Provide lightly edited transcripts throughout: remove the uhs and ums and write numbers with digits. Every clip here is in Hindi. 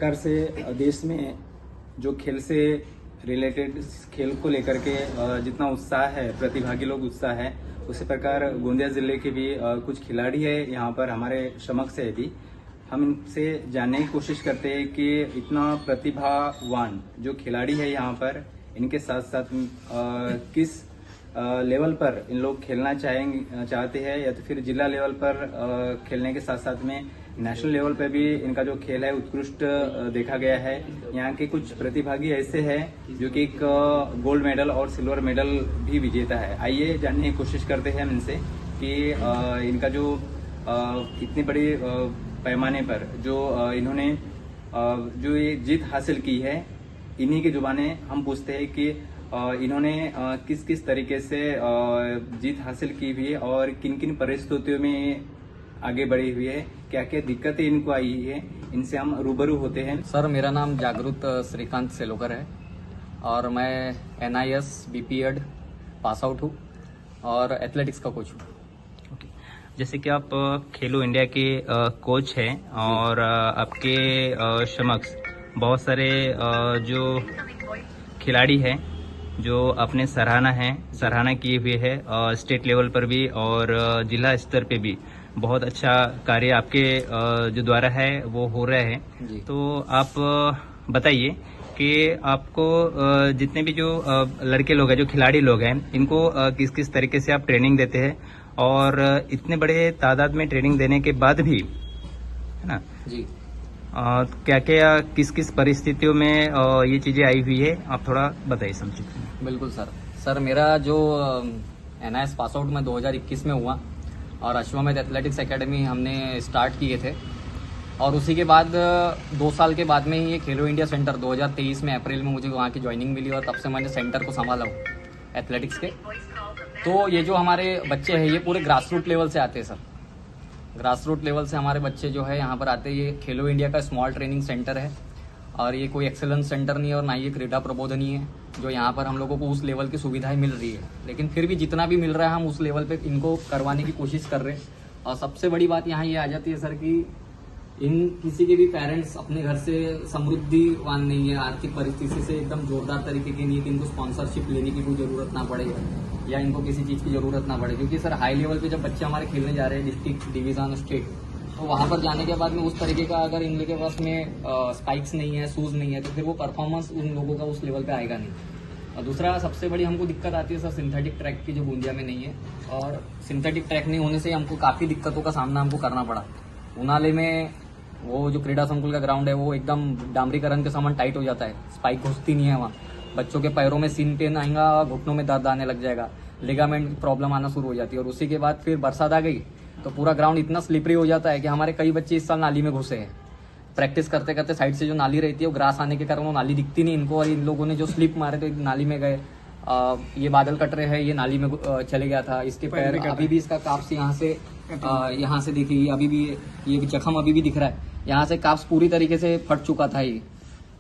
प्रकार से देश में जो खेल से रिलेटेड खेल को लेकर के जितना उत्साह है, प्रतिभागी लोग उत्साह है, उसी प्रकार गोंदिया जिले के भी कुछ खिलाड़ी है यहाँ पर हमारे समक्ष है। भी हम इनसे जानने की कोशिश करते हैं कि इतना प्रतिभावान जो खिलाड़ी है यहाँ पर, इनके साथ साथ किस लेवल पर इन लोग खेलना चाहते हैं, या तो फिर जिला लेवल पर खेलने के साथ साथ में नेशनल लेवल पर भी इनका जो खेल है उत्कृष्ट देखा गया है। यहाँ के कुछ प्रतिभागी ऐसे हैं जो कि एक गोल्ड मेडल और सिल्वर मेडल भी विजेता है। आइए जानने की कोशिश करते हैं हम इनसे कि इनका जो इतनी बड़ी पैमाने पर जो इन्होंने जो ये जीत हासिल की है, इन्हीं की जुबाने हम पूछते हैं कि इन्होंने किस किस तरीके से जीत हासिल की हुई है और किन किन परिस्थितियों में आगे बढ़ी हुई है, क्या क्या दिक्कतें इनको आई है, इनसे हम रूबरू होते हैं। सर, मेरा नाम जागृत श्रीकांत सेलोकर है और मैं NIS BPEd पास आउट हूँ और एथलेटिक्स का कोच हूँ। जैसे कि आप खेलो इंडिया के कोच हैं और आपके समक्ष बहुत सारे जो खिलाड़ी हैं जो अपने सराहना किए हुए है स्टेट लेवल पर भी और जिला स्तर पे भी बहुत अच्छा कार्य आपके जो द्वारा है वो हो रहा है। तो आप बताइए कि आपको जितने भी जो लड़के लोग हैं, जो खिलाड़ी लोग हैं, इनको किस किस तरीके से आप ट्रेनिंग देते हैं और इतने बड़े तादाद में ट्रेनिंग देने के बाद भी, है ना जी, क्या क्या किस किस परिस्थितियों में ये चीजें आई हुई है, आप थोड़ा बताइए संक्षिप्त में। बिल्कुल सर, मेरा जो NIS पास आउट में 2021 में हुआ और अश्वमेध एथलेटिक्स एकेडमी हमने स्टार्ट किए थे और उसी के बाद 2 साल के बाद में ही ये खेलो इंडिया सेंटर 2023 में अप्रैल में मुझे वहाँ की ज्वाइनिंग मिली और तब से मैंने सेंटर को संभाला हूँ एथलेटिक्स के। तो ये जो हमारे बच्चे हैं ये पूरे ग्रास रूट लेवल से आते हैं सर। ग्रास रूट लेवल से हमारे बच्चे जो है यहाँ पर आते हैं। ये खेलो इंडिया का स्मॉल ट्रेनिंग सेंटर है और ये कोई एक्सेलेंस सेंटर नहीं है और ना ये क्रीडा प्रबोधनी है जो यहाँ पर हम लोगों को उस लेवल की सुविधाएं मिल रही है, लेकिन फिर भी जितना भी मिल रहा है हम उस लेवल पे इनको करवाने की कोशिश कर रहे हैं। और सबसे बड़ी बात यहाँ ये आ जाती है सर कि इन किसी के भी पेरेंट्स अपने घर से समृद्धिवान नहीं है, आर्थिक परिस्थिति से एकदम जोरदार तरीके की नहीं है कि इनको स्पॉन्सरशिप लेने की कोई जरूरत ना पड़े या इनको किसी चीज की जरूरत ना पड़े, क्योंकि सर हाई लेवल पे जब बच्चे हमारे खेलने जा रहे हैं डिस्ट्रिक्ट, डिवीजन, स्टेट, तो वहां पर जाने के बाद में उस तरीके का अगर इन लोगों के पास में स्पाइक्स नहीं है, शूज नहीं है, तो फिर वो परफॉर्मेंस उन लोगों का उस लेवल पे आएगा नहीं। और दूसरा सबसे बड़ी हमको दिक्कत आती है सर सिंथेटिक ट्रैक की, जो गोंदिया में नहीं है, और सिंथेटिक ट्रैक नहीं होने से हमको काफी दिक्कतों का सामना हमको करना पड़ा। उनाले में वो जो क्रीडा संकुल का ग्राउंड है वो एकदम डामरीकरण के समान टाइट हो जाता है, स्पाइक घुसती नहीं है वहाँ, बच्चों के पैरों में सीन पेन आएगा, घुटनों में दर्द आने लग जाएगा, लिगामेंट प्रॉब्लम आना शुरू हो जाती है। और उसी के बाद फिर बरसात आ गई तो पूरा ग्राउंड इतना स्लिपरी हो जाता है कि हमारे कई बच्चे इस साल नाली में घुसे हैं। प्रैक्टिस करते करते साइड से जो नाली रहती है वो ग्रास आने के कारण वो नाली दिखती नहीं इनको, और इन लोगों ने जो स्लिप मारे तो नाली में गए। ये बादल कटरे है, ये नाली में चले गया था, इसके पैर अभी भी, इसका काप्स यहाँ से देखिए, अभी भी ये जख्म अभी भी दिख रहा है, यहाँ से काप्स पूरी तरीके से फट चुका था ये।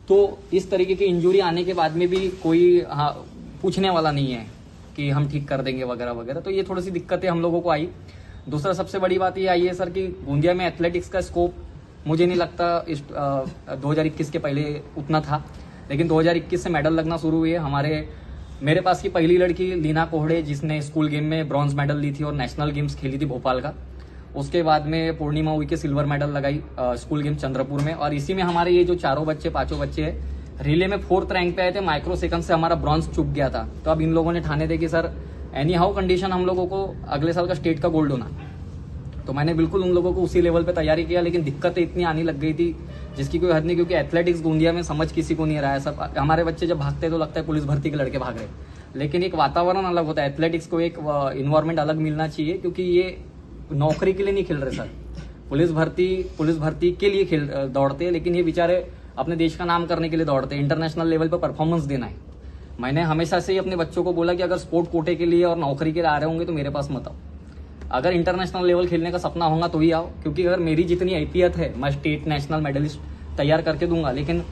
तो इस तरीके की इंजुरी आने के बाद में भी कोई पूछने वाला नहीं है कि हम ठीक कर देंगे वगैरह वगैरह, तो ये थोड़ी सी दिक्कतें हम लोगों को आई। दूसरा सबसे बड़ी बात ये आई है सर कि गोंदिया में एथलेटिक्स का स्कोप मुझे नहीं लगता इस 2021 के पहले उतना था, लेकिन 2021 से मेडल लगना शुरू हुए। मेरे पास की पहली लड़की लीना कोहड़े, जिसने स्कूल गेम में ब्रॉन्ज मेडल ली थी और नेशनल गेम्स खेली थी भोपाल का। उसके बाद में पूर्णिमा हुई के सिल्वर मेडल लगाई स्कूल गेम चंद्रपुर में, और इसी में हमारे ये जो पांचों बच्चे हैं रिले में 4th रैंक पे आए थे। माइक्रो सेकंड से हमारा ब्रॉन्ज चुक गया था, तो अब इन लोगों ने ठाने थे कि सर एनी हाउ कंडीशन हम लोगों को अगले साल का स्टेट का गोल्ड होना। तो मैंने बिल्कुल उन लोगों को उसी लेवल पे तैयारी किया, लेकिन दिक्कतें इतनी आने लग गई थी जिसकी कोई हद नहीं, क्योंकि एथलेटिक्स गोंदिया में समझ किसी को नहीं रहा है। सब हमारे बच्चे जब भागते हैं तो लगता है पुलिस भर्ती के लड़के भाग रहे, लेकिन एक वातावरण अलग होता है। एथलेटिक्स को एक इन्वायरमेंट अलग मिलना चाहिए, क्योंकि ये नौकरी के लिए नहीं खेल रहे सर, पुलिस भर्ती के लिए दौड़ते हैं, लेकिन ये बेचारे अपने देश का नाम करने के लिए दौड़ते हैं। इंटरनेशनल लेवल पर परफॉर्मेंस देना है। मैंने हमेशा से ही अपने बच्चों को बोला कि अगर स्पोर्ट कोटे के लिए और नौकरी के लिए आ रहे होंगे तो मेरे पास मत आओ, अगर इंटरनेशनल लेवल खेलने का सपना होगा तो ही आओ, क्योंकि अगर मेरी जितनी हैसियत है मैं स्टेट नेशनल मेडलिस्ट तैयार करके दूंगा, लेकिन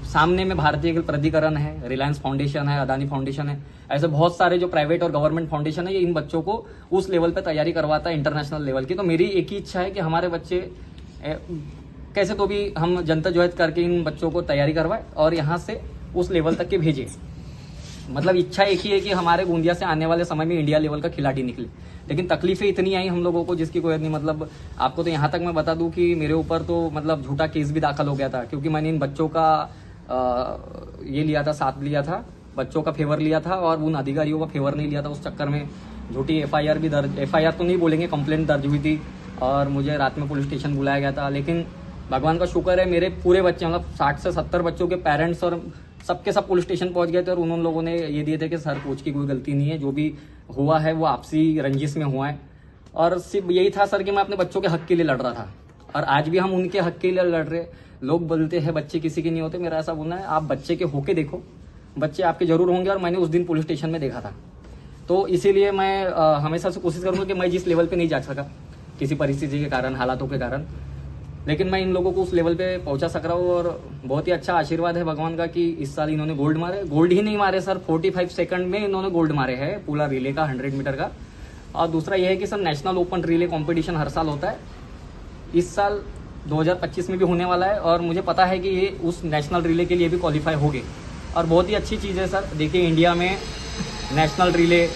सामने में भारतीय खेल प्राधिकरण है, रिलायंस फाउंडेशन है, अदानी फाउंडेशन है, ऐसे बहुत सारे जो प्राइवेट और गवर्नमेंट फाउंडेशन है, ये इन बच्चों को उस लेवल पे तैयारी करवाता है इंटरनेशनल लेवल की। तो मेरी एक ही इच्छा है कि हमारे बच्चे कैसे तो भी हम जनता जहद करके इन बच्चों को तैयारी करवाए और यहाँ से उस लेवल तक के भेजे। मतलब इच्छा एक ही है कि हमारे गोंदिया से आने वाले समय में इंडिया लेवल का खिलाड़ी निकले, लेकिन तकलीफें इतनी आई हम लोगों को जिसकी कोई नहीं। मतलब आपको तो यहाँ तक मैं बता दूं कि मेरे ऊपर तो मतलब झूठा केस भी दाखिल हो गया था, क्योंकि मैंने इन बच्चों का ये लिया था, साथ लिया था, बच्चों का फेवर लिया था और उन अधिकारियों का फेवर नहीं लिया था। उस चक्कर में झूठी FIR भी दर्ज, FIR तो नहीं बोलेंगे, कंप्लेंट दर्ज हुई थी और मुझे रात में पुलिस स्टेशन बुलाया गया था। लेकिन भगवान का शुक्र है, मेरे पूरे बच्चे मतलब 60 से 70 बच्चों के पेरेंट्स और सबके सब पुलिस स्टेशन पहुंच गए थे और उन लोगों ने ये दिए थे कि सर कोच की कोई गलती नहीं है, जो भी हुआ है वो आपसी रंजिश में हुआ है। और सिर्फ यही था सर कि मैं अपने बच्चों के हक के लिए लड़ रहा था और आज भी हम उनके हक के लिए लड़ रहे। लोग बोलते हैं बच्चे किसी के नहीं होते, मेरा ऐसा बोलना है आप बच्चे के होके देखो, बच्चे आपके जरूर होंगे। और मैंने उस दिन पुलिस स्टेशन में देखा था, तो इसीलिए मैं हमेशा से कोशिश करूंगा कि मैं जिस लेवल पे नहीं जा सका किसी परिस्थिति के कारण, हालातों के कारण, लेकिन मैं इन लोगों को उस लेवल पे पहुंचा सक रहा हूँ। और बहुत ही अच्छा आशीर्वाद है भगवान का कि इस साल इन्होंने गोल्ड मारे। गोल्ड ही नहीं मारे सर, 45 सेकंड में इन्होंने गोल्ड मारे हैं पूरा रिले का, 100 मीटर का। और दूसरा यह है कि sir national open relay competition हर साल होता है, इस साल 2025 में भी होने वाला है और मुझे पता है कि ये उस नेशनल रिले के लिए भी क्वालिफाई हो गए। और बहुत ही अच्छी चीज़ है सर। देखिए इंडिया में नेशनल रिले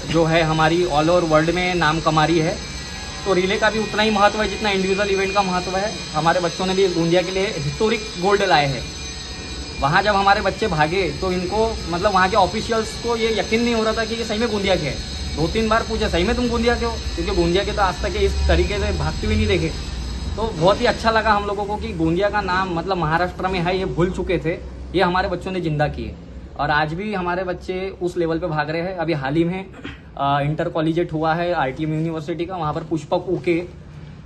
जो है हमारी ऑल ओवर वर्ल्ड में नाम कमा रही है, तो रिले का भी उतना ही महत्व है जितना इंडिविजुअल इवेंट का महत्व है। हमारे बच्चों ने भी गोंदिया के लिए हिस्टोरिक गोल्ड लाए हैं। वहाँ जब हमारे बच्चे भागे तो इनको मतलब वहाँ के ऑफिशियल्स को ये यकीन नहीं हो रहा था कि ये सही में गोंदिया के हैं। 2-3 बार पूछे सही में तुम गोंदिया के हो, क्योंकि गोंदिया के तो आज तक इस तरीके से भागते हुए नहीं देखे। तो बहुत ही अच्छा लगा हम लोगों को कि गोंदिया का नाम मतलब महाराष्ट्र में है, ये भूल चुके थे, ये हमारे बच्चों ने जिंदा किए और आज भी हमारे बच्चे उस लेवल पे भाग रहे हैं। अभी हाल ही में इंटर कॉलेजिएट हुआ है RTM यूनिवर्सिटी का, वहाँ पर पुष्पक उके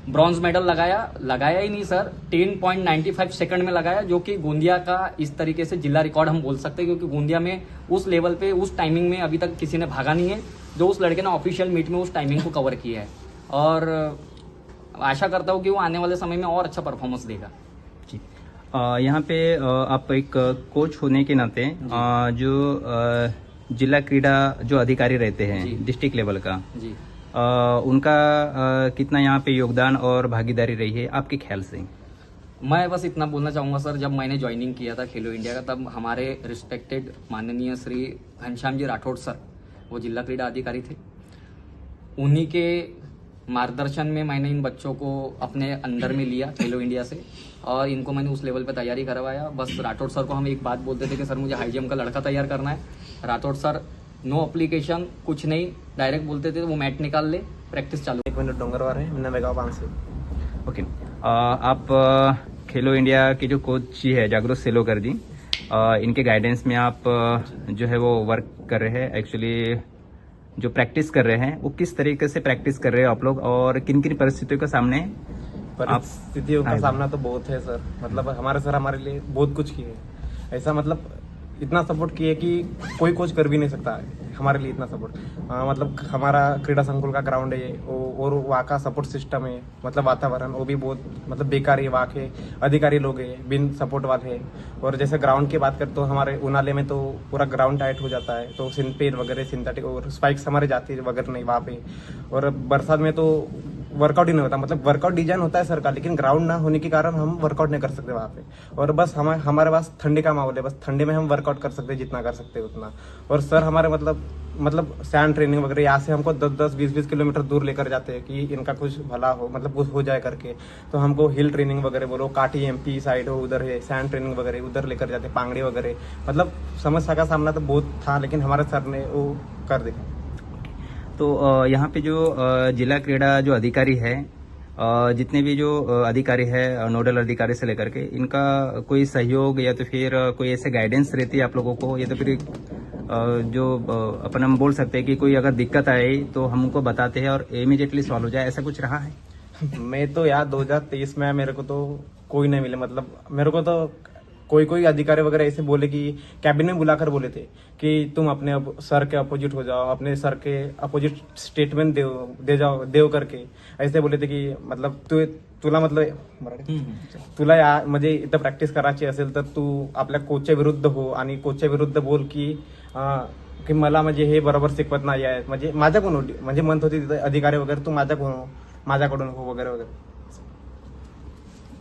ब्रॉन्ज मेडल लगाया ही नहीं सर, 10.95 सेकंड में लगाया, जो कि गोंदिया का इस तरीके से जिला रिकॉर्ड हम बोल सकते हैं, क्योंकि गोंदिया में उस लेवल पे उस टाइमिंग में अभी तक किसी ने भागा नहीं है जो उस लड़के ने ऑफिशियल मीट में उस टाइमिंग को कवर किया है। और आशा करता हूँ कि वो आने वाले समय में और अच्छा परफॉर्मेंस देगा। जी, यहाँ पे आप एक कोच होने के नाते जो जिला क्रीड़ा जो अधिकारी रहते हैं डिस्ट्रिक्ट लेवल का जी, उनका कितना यहाँ पे योगदान और भागीदारी रही है आपके ख्याल से? मैं बस इतना बोलना चाहूँगा सर, जब मैंने ज्वाइनिंग किया था खेलो इंडिया का, तब हमारे रिस्पेक्टेड माननीय श्री घनश्याम जी राठौड़ सर, वो जिला क्रीड़ा अधिकारी थे। उन्हीं के मार्गदर्शन में मैंने इन बच्चों को अपने अंदर में लिया खेलो इंडिया से और इनको मैंने उस लेवल पे तैयारी करवाया। बस राठौड़ सर को हम एक बात बोलते थे कि सर मुझे हाई जंप का लड़का तैयार करना है। राठौड़ सर नो एप्लीकेशन कुछ नहीं, डायरेक्ट बोलते थे वो मैट निकाल ले, प्रैक्टिस चालू। 1 मिनट डोंगरवार है, मैंने मेगाव 5 से। ओके, आप खेलो इंडिया के जो कोच जी है जागरूक सेलोकर जी, इनके गाइडेंस में आप जो है वो वर्क कर रहे हैं। एक्चुअली जो प्रैक्टिस कर रहे हैं वो किस तरीके से प्रैक्टिस कर रहे हैं आप लोग और किन किन परिस्थितियों का सामने परिस्थितियों का सामना तो बहुत है सर। मतलब हमारे सर हमारे लिए बहुत कुछ किए, ऐसा मतलब इतना सपोर्ट किए कि कोई कोच कर भी नहीं सकता है हमारे लिए इतना सपोर्ट। मतलब हमारा क्रीड़ा संकुल का ग्राउंड है और वहाँ का सपोर्ट सिस्टम है, मतलब वातावरण वो भी बहुत मतलब बेकार है। वहाँ के अधिकारी लोग हैं बिन सपोर्ट वाले। और जैसे ग्राउंड की बात करें तो हमारे उनाले में तो पूरा ग्राउंड टाइट हो जाता है, तो सिंपेन वगैरह सिंथेटिक और स्पाइक्स हमारे जाती है वगैरह नहीं वहाँ पे। और बरसात में तो वर्कआउट ही नहीं होता, मतलब वर्कआउट डिजाइन होता है सर का, लेकिन ग्राउंड ना होने के कारण हम वर्कआउट नहीं कर सकते वहाँ पे। और बस हमारे पास ठंडी का माहौल है, बस ठंडी में हम वर्कआउट कर सकते हैं जितना कर सकते हैं उतना। और सर हमारे मतलब सैंड ट्रेनिंग वगैरह यहाँ से हमको 10-10, 20-20 किलोमीटर दूर लेकर जाते हैं कि इनका कुछ भला हो, मतलब कुछ हो जाए करके। तो हमको हिल ट्रेनिंग वगैरह बोलो, काटी MP साइड हो उधर है, सैंड ट्रेनिंग वगैरह उधर लेकर जाते, पांगड़ी वगैरह। मतलब समस्या का सामना तो बहुत था, लेकिन हमारे सर ने वो कर दिया। तो यहाँ पे जो जिला क्रीड़ा जो अधिकारी है, जितने भी जो अधिकारी है नोडल अधिकारी से लेकर के, इनका कोई सहयोग या तो फिर कोई ऐसे गाइडेंस रहती है आप लोगों को, या तो फिर जो अपन हम बोल सकते हैं कि कोई अगर दिक्कत आए तो हमको बताते हैं और इमीडिएटली सॉल्व हो जाए, ऐसा कुछ रहा है? मैं तो यार 2023 में मेरे को तो कोई नहीं मिले। मतलब मेरे को तो कोई अधिकारी वगैरह ऐसे बोले कि कैबिन में बुलाकर बोले थे कि तुम अपने सर के अपोजिट हो जाओ, अपने सर के अपोजिट स्टेटमेंट देव करके ऐसे बोले थे कि मतलब तुला मतलब तुला म्हणजे इथं प्रॅक्टिस करायची असेल तर तू आपल्या कोचच्या विरुद्ध हो आणि कोचच्या विरुद्ध बोल की मला म्हणजे हे बरोबर शिकवत नाही आहे, म्हणजे माझ्याकडून म्हणजे म्हणत होती तिथे अधिकारी वगैरे, तू माझ्याकडून हो वगैरे वगैरे।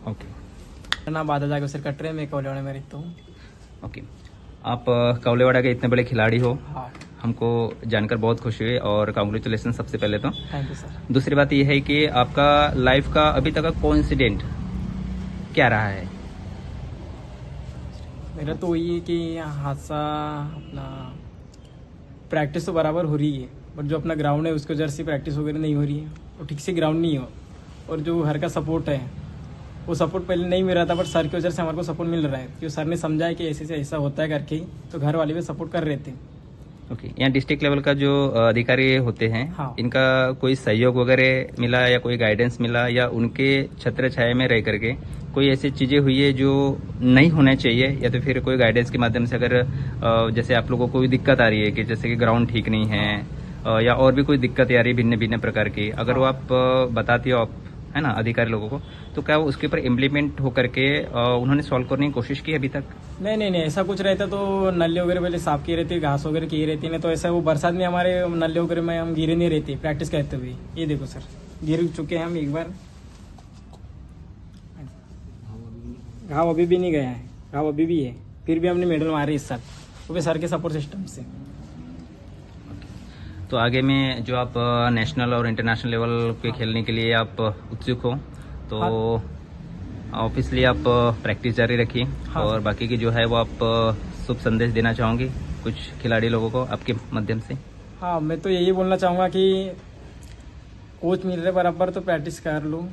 ओके मेरा नाम बादल जाकर सर कटरे में कौलेवाड़ा में रहता हूँ। ओके। आप कौलेवाड़ा के इतने बड़े खिलाड़ी हो, हाँ, हमको जानकर बहुत खुशी हुई और कांग्रेचुलेसन सबसे पहले तो। Thank you sir. दूसरी बात यह है कि आपका लाइफ का अभी तक का कोइंसिडेंट क्या रहा है? मेरा तो वही है कि हादसा अपना प्रैक्टिस तो बराबर हो रही है, बट जो अपना ग्राउंड है उसकी वजह से प्रैक्टिस वगैरह नहीं हो रही है और ठीक से ग्राउंड नहीं हो, और जो घर का सपोर्ट है वो सपोर्ट पहले नहीं मिल रहा था, बट सर की वजह से हमारे को सपोर्ट मिल रहा है क्योंकि सर ने समझा है कि ऐसे से ऐसा होता है करके, तो घर वाले भी सपोर्ट कर रहे थे। ओके। यहाँ डिस्ट्रिक्ट लेवल का जो अधिकारी होते हैं, हाँ। इनका कोई सहयोग वगैरह मिला या कोई गाइडेंस मिला या उनके छत्र छाया में रह करके कोई ऐसी चीजें हुई है जो नहीं होना चाहिए, या तो फिर कोई गाइडेंस के माध्यम से अगर जैसे आप लोगों को कोई दिक्कत आ रही है कि जैसे कि ग्राउंड ठीक नहीं है या और भी कोई दिक्कत आ रही है भिन्न भिन्न प्रकार की, अगर वो आप बताती हो आप, है ना, अधिकारी लोगों को, तो क्या वो उसके ऊपर इम्प्लीमेंट होकर के उन्होंने सॉल्व करने की कोशिश की अभी तक? नहीं, ऐसा कुछ रहता तो नल्ले वगैरह पहले साफ किए रहती, घास वगैरह की रहती, नहीं तो ऐसा वो बरसात में हमारे नल्ले वगैरह में हम गिरे नहीं रहते प्रैक्टिस करते हुए। ये देखो सर, गिर चुके हैं हम एक बार, घाव अभी भी नहीं गया है, घाव अभी भी है, फिर भी हमने मेडल मारे इस साल, वो भी सर के सपोर्ट सिस्टम से। तो आगे में जो आप नेशनल और इंटरनेशनल लेवल पे खेलने के लिए आप उत्सुक हो, तो ऑब्वियसली आप प्रैक्टिस जारी रखिए। हाँ। और बाकी की जो है वो आप शुभ संदेश देना चाहोगे कुछ खिलाड़ी लोगों को आपके माध्यम से? हाँ, मैं तो यही बोलना चाहूँगा कि कोच मिल रहे बराबर तो प्रैक्टिस कर लो,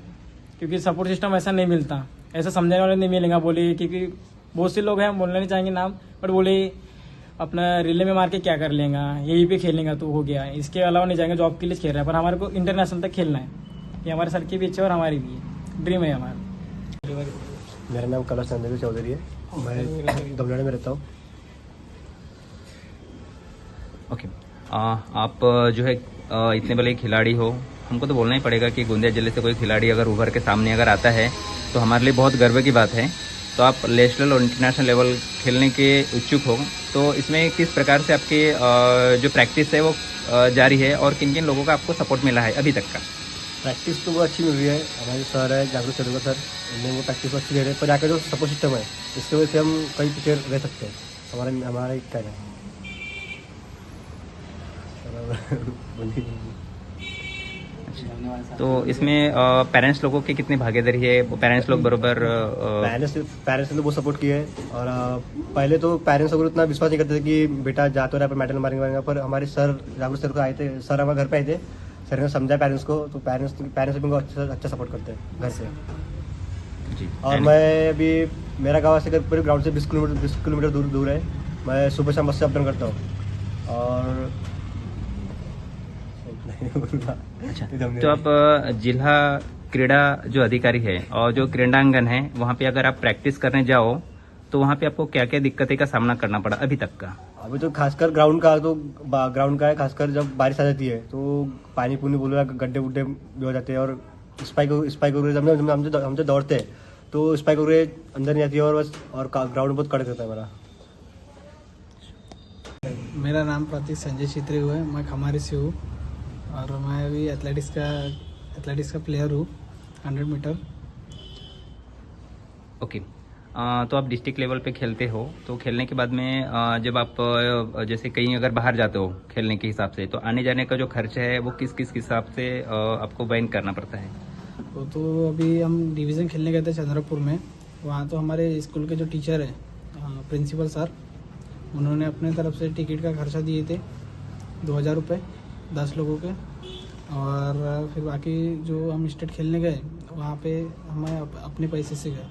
क्योंकि सपोर्ट सिस्टम ऐसा नहीं मिलता, ऐसा समझने वाले नहीं मिलेगा। बोले क्योंकि बहुत से लोग हैं, बोलना नहीं चाहेंगे नाम, बट बोले अपना रिले में मार के क्या कर लेगा, यहीं पे खेलेगा तो हो गया, इसके अलावा नहीं जाएंगे। जॉब के लिए खेल रहा है, पर हमारे को इंटरनेशनल तक खेलना है, ये हमारे सर की भी इच्छा और हमारी भी है, ड्रीम है हमारा। मेरा नाम कलश चंद्र चौधरी है, मैं दमनाड़े में रहता हूँ। ओके। आप जो है इतने बड़े खिलाड़ी हो, हमको तो बोलना ही पड़ेगा कि गोंदिया जिले से कोई खिलाड़ी अगर उभर के सामने अगर आता है तो हमारे लिए बहुत गर्व की बात है। तो आप नेशनल और इंटरनेशनल लेवल खेलने के इच्छुक हो, तो इसमें किस प्रकार से आपकी जो प्रैक्टिस है वो जारी है और किन किन लोगों का आपको सपोर्ट मिला है अभी तक का? प्रैक्टिस तो बहुत अच्छी मिल रही है, हमारे सर है जागरूक सर उन्हें वो प्रैक्टिस अच्छी दे रहे हैं, पर जाकर जो सपोर्ट सिस्टम है इसकी वजह से हम कई पीछे रह सकते हैं। हमारा एक कहना है। तो इसमें पेरेंट्स लोगों की कितनी भागीदारी है? वो पेरेंट्स लोग बरोबर पेरेंट्स ने बहुत सपोर्ट किया है, और पहले तो पेरेंट्स को उतना विश्वास नहीं करते थे कि बेटा जा तो रहा है पर मेडल मारेंगे, पर हमारे सर जागरूक सर को आए थे, सर हमारे घर पे आए थे, सर ने समझा पेरेंट्स को, तो पेरेंट्स भी उनको अच्छा सपोर्ट करते हैं घर से जी। और मैं अभी मेरा गाँव से पूरे ग्राउंड से 20 किलोमीटर दूर है। मैं सुबह शाम बस से अपडाउन करता हूँ। और अच्छा, तो आप जिला क्रीड़ा जो अधिकारी है और जो क्रीडांगन है वहाँ पे अगर आप प्रैक्टिस करने जाओ तो वहाँ पे आपको क्या क्या दिक्कतें का सामना करना पड़ा अभी तक का? अभी तो खासकर ग्राउंड का है, खासकर जब बारिश आ जाती है तो पानी पूनी बोलो गड्ढे गुड्ढे भी हो जाते हैं, और स्पाइक वगैरह हम जो दौड़ते हैं तो स्पाइक वगैरह अंदर नहीं आती है, और बस और ग्राउंड बहुत कड़क रहता है हमारा। मेरा नाम प्रतीक संजय छित्री हुआ है, मैं खमारी से हूँ और मैं अभी एथलेटिक्स का प्लेयर हूँ 100 मीटर। ओके। तो आप डिस्ट्रिक्ट लेवल पे खेलते हो, तो खेलने के बाद में जब आप जैसे कहीं अगर बाहर जाते हो खेलने के हिसाब से, तो आने जाने का जो खर्च है वो किस किस हिसाब से आपको वहन करना पड़ता है? वो तो अभी हम डिवीज़न खेलने गए थे चंद्रपुर में, वहाँ तो हमारे स्कूल के जो टीचर हैं प्रिंसिपल सर, उन्होंने अपने तरफ से टिकट का खर्चा दिए थे 2000 रुपये 10 लोगों के, और फिर बाकी जो हम स्टेट खेलने गए वहाँ पे हमें अपने पैसे से गए।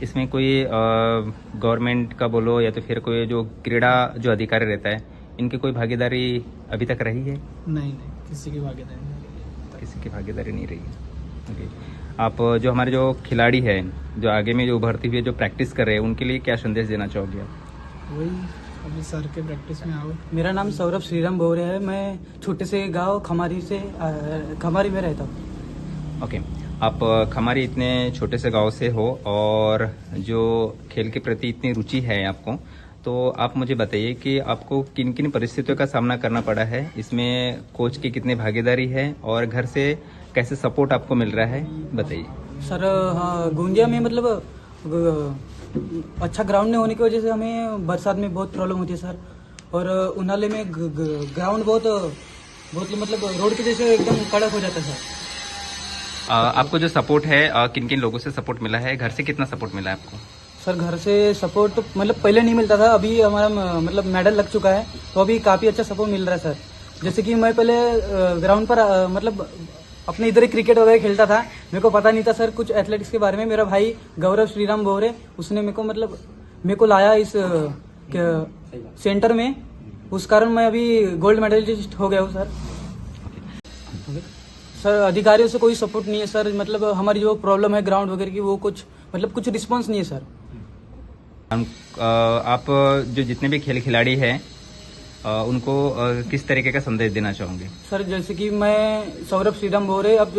इसमें कोई गवर्नमेंट का बोलो या तो फिर कोई जो क्रीड़ा जो अधिकारी रहता है, इनकी कोई भागीदारी अभी तक रही है? नहीं, किसी की भागीदारी नहीं। किसी की भागीदारी नहीं रही है। ओके। आप जो हमारे जो खिलाड़ी हैं जो आगे में जो उभरती हुई जो प्रैक्टिस कर रहे हैं उनके लिए क्या संदेश देना चाहोगे आप? वही अभी सर के प्रैक्टिस में आओ। मेरा नाम सौरभ श्रीराम बोरे है, मैं छोटे से गांव खमारी में रहता हूँ। ओके। आप खमारी इतने छोटे से गांव से हो और जो खेल के प्रति इतनी रुचि है आपको, तो आप मुझे बताइए कि आपको किन किन परिस्थितियों का सामना करना पड़ा है, इसमें कोच की कितनी भागीदारी है और घर से कैसे सपोर्ट आपको मिल रहा है बताइए। सर हाँ, गोंदिया में मतलब अच्छा ग्राउंड नहीं होने की वजह से हमें बरसात में बहुत प्रॉब्लम होती है सर। और उनाले में ग्राउंड बहुत मतलब रोड के जैसे एकदम कड़क हो जाता है सर। आपको जो सपोर्ट है किन किन लोगों से सपोर्ट मिला है, घर से कितना सपोर्ट मिला है आपको? सर घर से सपोर्ट तो मतलब पहले नहीं मिलता था, अभी हमारा मतलब मेडल लग चुका है तो अभी काफ़ी अच्छा सपोर्ट मिल रहा है सर। जैसे कि मैं पहले ग्राउंड पर मतलब अपने इधर ही क्रिकेट वगैरह खेलता था, मेरे को पता नहीं था सर कुछ एथलेटिक्स के बारे में। मेरा भाई गौरव श्रीराम भोरे उसने मेरे को लाया इस सेंटर में, उस कारण मैं अभी गोल्ड मेडलिस्ट हो गया हूँ सर। सर अधिकारियों से कोई सपोर्ट नहीं है सर, मतलब हमारी जो प्रॉब्लम है ग्राउंड वगैरह की वो कुछ रिस्पॉन्स नहीं है सर। आप जो जितने भी खिलाड़ी हैं उनको किस तरीके का संदेश देना चाहोगे? सर जैसे कि मैं सौरभ श्रीराम भोरे अब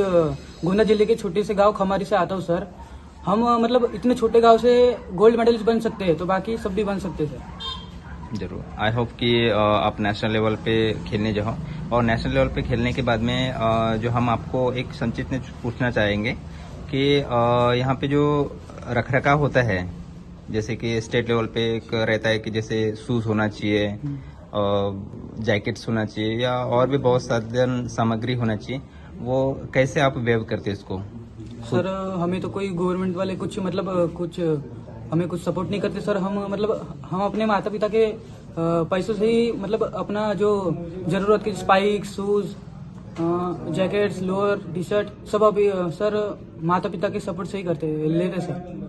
गोंडा जिले के छोटे से गांव खमारी से आता हूँ सर। हम मतलब इतने छोटे गांव से गोल्ड मेडलिस्ट बन सकते हैं तो बाकी सब भी बन सकते हैं सर। जरूर, आई होप कि आप नेशनल लेवल पे खेलने जाओ, और नेशनल लेवल पे खेलने के बाद में जो हम आपको एक संचित में पूछना चाहेंगे कि यहाँ पे जो रखरखाव होता है, जैसे कि स्टेट लेवल पे एक रहता है कि जैसे शूज होना चाहिए, जैकेट्स होना चाहिए, या और भी बहुत साधन सामग्री होना चाहिए, वो कैसे आप व्यव करते हैं इसको? सर हमें तो कोई गवर्नमेंट वाले हमें कुछ सपोर्ट नहीं करते सर। हम अपने माता पिता के पैसों से ही मतलब अपना जो जरूरत के spike, shoes, jackets, lower, T shirt सब अभी सर माता पिता के सपोर्ट से ही लेते सर।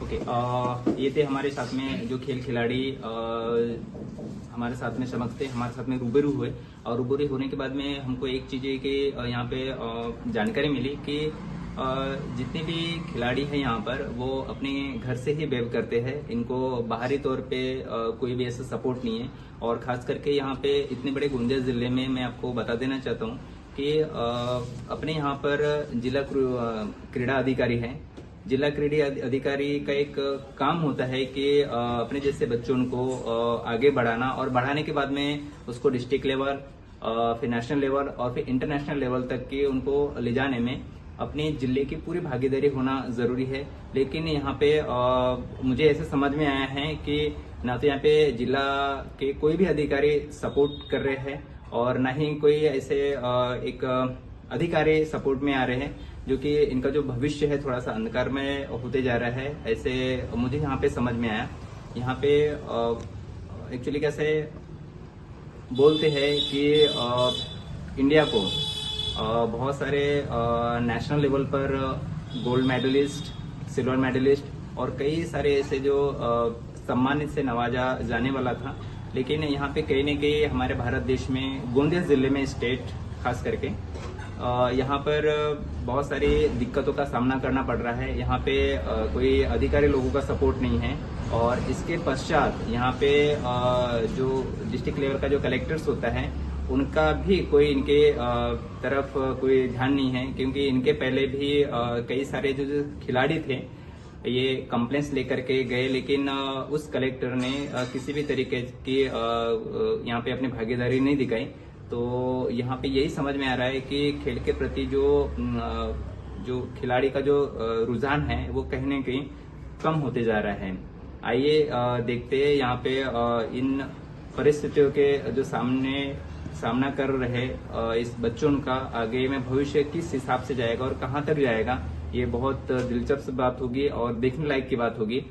ओके, ये थे हमारे साथ में जो खिलाड़ी हमारे साथ में चमकते, हमारे साथ में रूबरू हुए, और रूबरू होने के बाद में हमको एक चीज़ है कि यहाँ पे जानकारी मिली कि जितने भी खिलाड़ी हैं यहाँ पर वो अपने घर से ही वेव करते हैं, इनको बाहरी तौर पे कोई भी ऐसा सपोर्ट नहीं है। और खास करके यहाँ पे इतने बड़े गोंदिया जिले में मैं आपको बता देना चाहता हूँ कि अपने यहाँ पर जिला क्रीड़ा अधिकारी है। जिला क्रीड़ा अधिकारी का एक काम होता है कि अपने जैसे बच्चों को आगे बढ़ाना, और बढ़ाने के बाद में उसको डिस्ट्रिक्ट लेवल, फिर नेशनल लेवल और फिर इंटरनेशनल लेवल तक के उनको ले जाने में अपने जिले की पूरी भागीदारी होना जरूरी है। लेकिन यहाँ पे मुझे ऐसे समझ में आया है कि ना तो यहाँ पे जिला के कोई भी अधिकारी सपोर्ट कर रहे हैं, और ना ही कोई ऐसे एक अधिकारी सपोर्ट में आ रहे हैं, जो कि इनका जो भविष्य है थोड़ा सा अंधकार में होते जा रहा है, ऐसे मुझे यहाँ पे समझ में आया। यहाँ पे एक्चुअली कैसे बोलते हैं कि इंडिया को बहुत सारे नेशनल लेवल पर गोल्ड मेडलिस्ट, सिल्वर मेडलिस्ट और कई सारे ऐसे जो सम्मानित से नवाजा जाने वाला था, लेकिन यहाँ पे कहीं न कहीं हमारे भारत देश में गोंदिया जिले में स्टेट खास करके यहाँ पर बहुत सारी दिक्कतों का सामना करना पड़ रहा है। यहाँ पे कोई अधिकारी लोगों का सपोर्ट नहीं है, और इसके पश्चात यहाँ पे जो डिस्ट्रिक्ट लेवल का जो कलेक्टर्स होता है उनका भी कोई इनके तरफ कोई ध्यान नहीं है, क्योंकि इनके पहले भी कई सारे जो खिलाड़ी थे ये कंप्लेंट्स लेकर के गए, लेकिन उस कलेक्टर ने किसी भी तरीके की यहाँ पे अपनी भागीदारी नहीं दिखाई। तो यहाँ पे यही समझ में आ रहा है कि खेल के प्रति जो खिलाड़ी का जो रुझान है वो कहीं न कहीं कम होते जा रहा है। आइए देखते हैं यहाँ पे इन परिस्थितियों के जो सामना कर रहे इस बच्चों का आगे में भविष्य किस हिसाब से जाएगा और कहाँ तक जाएगा, ये बहुत दिलचस्प बात होगी और देखने लायक की बात होगी।